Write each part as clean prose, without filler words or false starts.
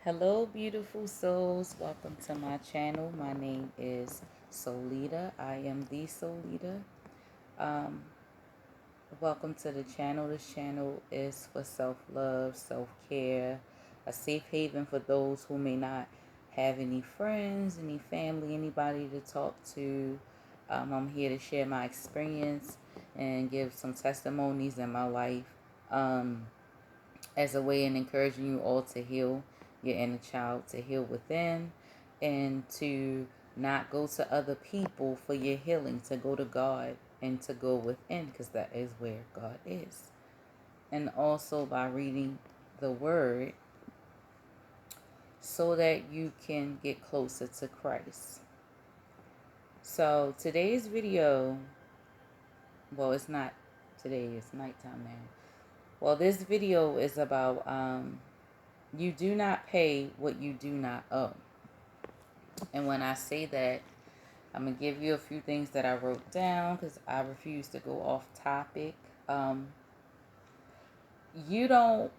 Hello, beautiful souls. Welcome to my channel. My name is Solita. I am the Solita. Um, Welcome to the channel. This channel is for self-love, self-care, a safe haven for those who may not have any friends, any family, anybody to talk to. I'm here to share my experience and give some testimonies in my life. Um, as a way in encouraging you all to heal your inner child, to heal within, and to not go to other people for your healing, to go to God and to go within, because that is where God is. And also by reading the Word so that you can get closer to Christ. So today's video, well, it's not today, it's nighttime now. Well, this video is about you do not pay what you do not owe. And when I say that, I'm going to give you a few things that I wrote down because I refuse to go off topic. Um, you don't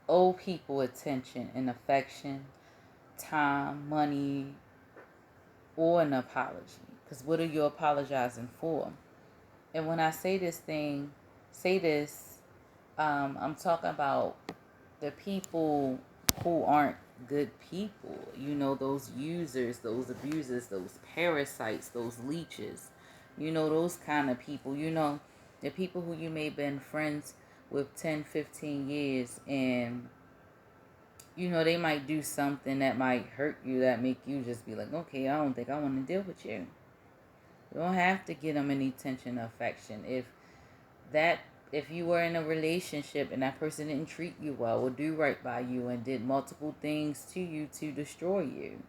owe people attention and affection, time, money, or an apology. Because what are you apologizing for? And when I say this, I'm talking about the people who aren't good people. You know, those users, those abusers, those parasites, those leeches. You know, those kind of people. You know, the people who you may have been friends with 10, 15 years, and you know, they might do something that might hurt you, that make you just be like, okay, I don't think I want to deal with you. You don't have to give them any attention or affection. That if you were in a relationship and that person didn't treat you well or do right by you and did multiple things to you to destroy you,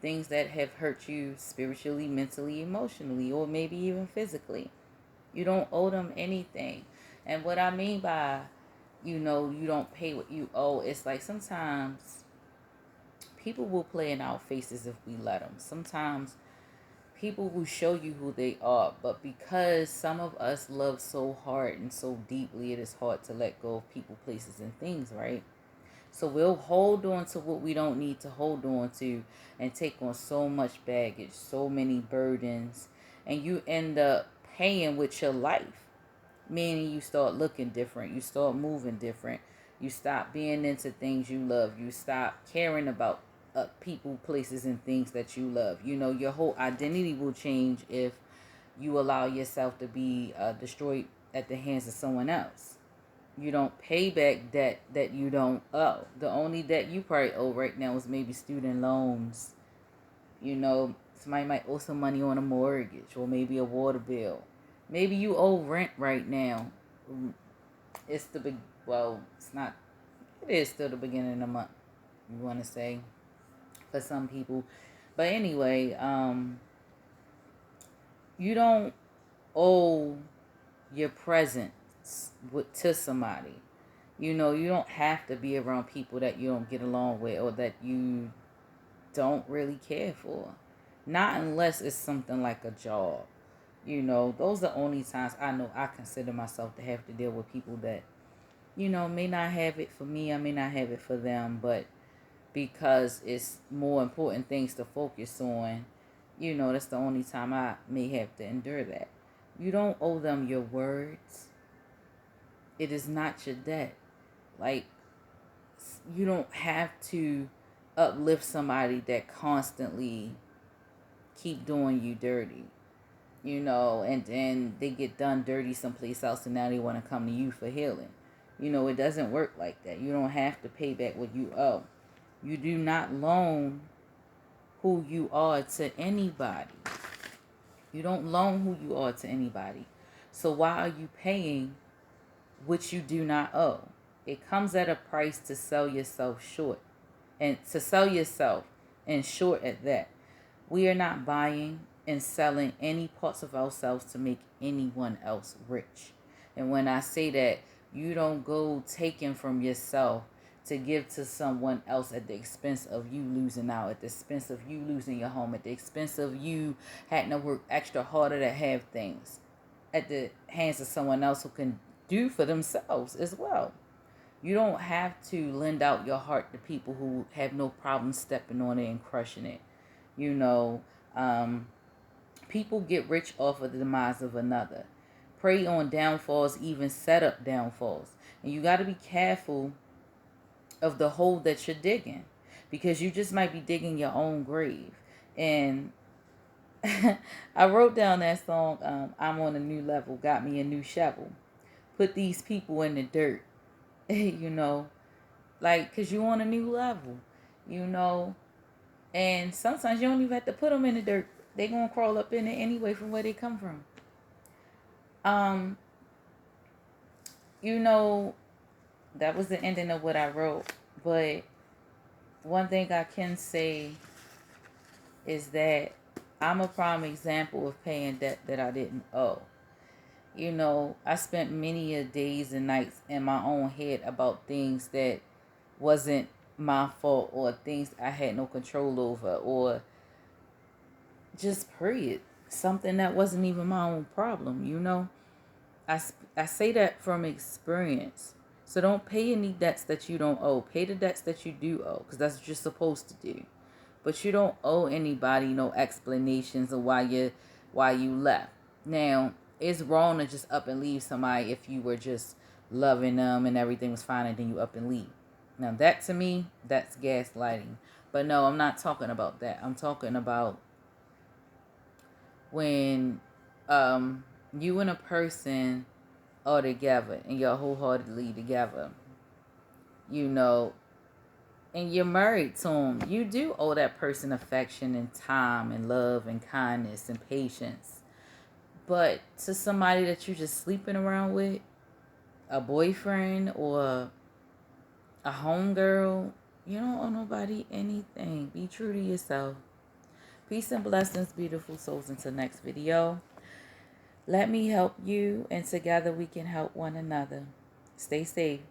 things that have hurt you spiritually, mentally, emotionally, or maybe even physically, you don't owe them anything. And what I mean by, you know, you don't pay what you owe, it's like sometimes people will play in our faces if we let them. Sometimes people will show you who they are, but because some of us love so hard and so deeply, it is hard to let go of people, places, and things, right? So we'll hold on to what we don't need to hold on to and take on so much baggage, so many burdens, and you end up paying with your life, meaning you start looking different, you start moving different, you stop being into things you love, you stop caring about people, places, and things that you love. You know, your whole identity will change if you allow yourself to be destroyed at the hands of someone else. You don't pay back debt that you don't owe. The only debt you probably owe right now is maybe student loans. You know, somebody might owe some money on a mortgage or maybe a water bill. Maybe you owe rent right now. It's the big, well, it's not, it is still the beginning of the month, you want to say, for some people. But anyway, you don't owe your presence to somebody. You know, you don't have to be around people that you don't get along with or that you don't really care for. Not unless it's something like a job. You know, those are the only times I know I consider myself to have to deal with people that, you know, may not have it for me, I may not have it for them, but because it's more important things to focus on, you know, that's the only time I may have to endure that. You don't owe them your words. It is not your debt. Like, you don't have to uplift somebody that constantly keep doing you dirty, you know, and then they get done dirty someplace else and now they want to come to you for healing. You know, it doesn't work like that. You don't have to pay back what you owe. You do not loan who you are to anybody. You don't loan who you are to anybody. So why are you paying what you do not owe? It comes at a price to sell yourself short. And to sell yourself and short at that. We are not buying and selling any parts of ourselves to make anyone else rich. And when I say that, you don't go taking from yourself to give to someone else at the expense of you losing out, at the expense of you losing your home, at the expense of you having to work extra harder to have things at the hands of someone else who can do for themselves as well. You don't have to lend out your heart to people who have no problem stepping on it and crushing it. You know, um, people get rich off of the demise of another. Prey on downfalls, even set up downfalls. And you got to be careful of the hole that you're digging, because you just might be digging your own grave. And I wrote down that song, I'm on a new level, got me a new shovel. Put these people in the dirt, you know, like, because you on a new level, you know. And sometimes you don't even have to put them in the dirt. They going to crawl up in it anyway from where they come from. Um, you know, that was the ending of what I wrote. But one thing I can say is that I'm a prime example of paying debt that I didn't owe. You know, I spent many a days and nights in my own head about things that wasn't my fault, or things I had no control over, or just period. Something that wasn't even my own problem, you know. I say that from experience. So don't pay any debts that you don't owe. Pay the debts that you do owe, because that's what you're supposed to do. But you don't owe anybody no explanations of why you left. Now, it's wrong to just up and leave somebody if you were just loving them and everything was fine, and then you up and leave. Now, that to me, that's gaslighting. But no, I'm not talking about that. I'm talking about when you and a person are together and you're wholeheartedly together, you know, and you're married to them, you do owe that person affection and time and love and kindness and patience. But to somebody that you're just sleeping around with, a boyfriend or a homegirl, you don't owe nobody anything. Be true to yourself. Peace and blessings, beautiful souls. Until next video. Let me help you, and together we can help one another. Stay safe.